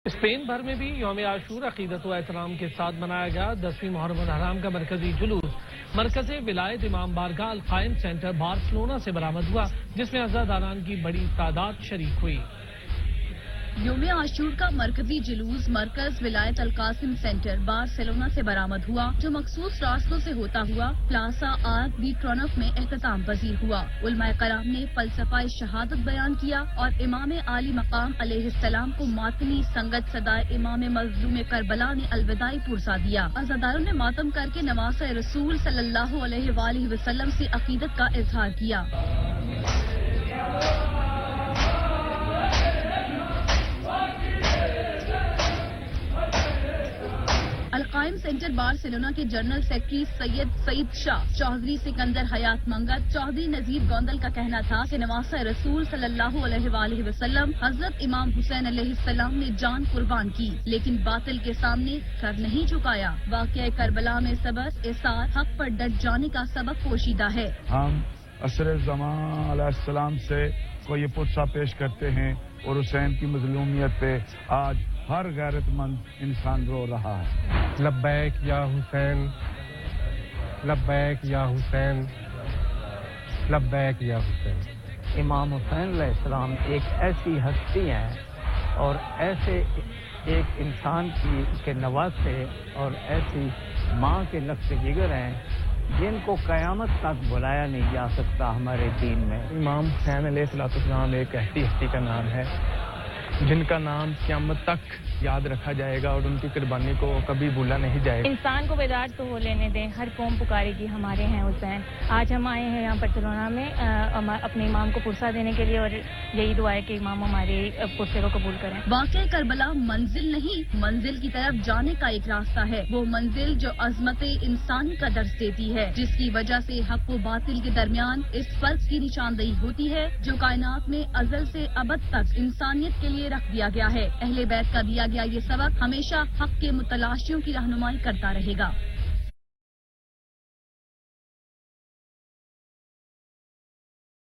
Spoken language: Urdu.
اسپین بھر میں بھی یوم عاشور عقیدت و احترام کے ساتھ منایا گیا۔ 10ویں محرم الحرام کا مرکزی جلوس مرکز ولایت امام بارگاہ القائم سینٹر بارسلونا سے برآمد ہوا، جس میں عزاداران کی بڑی تعداد شریک ہوئی۔ یوم عاشور کا مرکزی جلوس مرکز ولایت القاسم سینٹر بارسلونا سے برآمد ہوا، جو مخصوص راستوں سے ہوتا ہوا پلازا آرک دی ٹرونف میں اختتام پذیر ہوا۔ علماء کرام نے فلسفہ شہادت بیان کیا اور امام عالی مقام علیہ السلام کو ماتمی سنگت صدائے امام مظلوم کربلا نے الوداعی پرسا دیا۔ عزاداروں نے ماتم کر کے نواسہ رسول صلی اللہ علیہ وآلہ وسلم سے عقیدت کا اظہار کیا۔ القائم سینٹر بارسلونا کے جنرل سیکرٹری سید سعید شاہ، چودھری سکندر حیات منگت، چودھری نذیر گوندل کا کہنا تھا کہ نواسہ رسول صلی اللہ علیہ وآلہ وسلم حضرت امام حسین علیہ السلام نے جان قربان کی، لیکن باطل کے سامنے سر نہیں جھکایا۔ واقعہ کربلا میں صبر، اصرار، حق پر ڈٹ جانے کا سبق پوشیدہ ہے۔ ہم عصر زمان علیہ السلام سے کو یہ پرسہ پیش کرتے ہیں اور حسین کی مظلومیت پہ آج ہر غیرت مند انسان رو رہا ہے۔ لبیک یا حسین، لبیک یا حسین، لبیک یا حسین۔ امام حسین علیہ السلام ایک ایسی ہستی ہیں اور ایسے ایک انسان کے نواسے اور ایسی ماں کے لفظ جگر ہیں جن کو قیامت تک بلایا نہیں جا سکتا ہمارے دین میں۔ امام حسین علیہ السلام ایک ایسی ہستی کا نام ہے جن کا نام قیامت تک یاد رکھا جائے گا اور ان کی قربانی کو کبھی بھولا نہیں جائے گا۔ انسان کو بیدار تو ہو لینے دیں، ہر قوم پکارے گی ہمارے ہیں حسین۔ آج ہم آئے ہیں یہاں بارسلونا میں اپنے امام کو پرسہ دینے کے لیے، اور یہی دعا ہے کہ امام ہمارے پرسے کو قبول کریں۔ واقعہ کربلا منزل نہیں، منزل کی طرف جانے کا ایک راستہ ہے، وہ منزل جو عظمت انسانی کا درس دیتی ہے، جس کی وجہ سے حق و باطل کے درمیان اس فرق کی نشاندہی ہوتی ہے جو کائنات میں ازل سے ابد تک انسانیت کے لیے رکھ دیا گیا ہے۔ اہل بیت کا دیا گیا یہ سبق ہمیشہ حق کے متلاشیوں کی رہنمائی کرتا رہے گا۔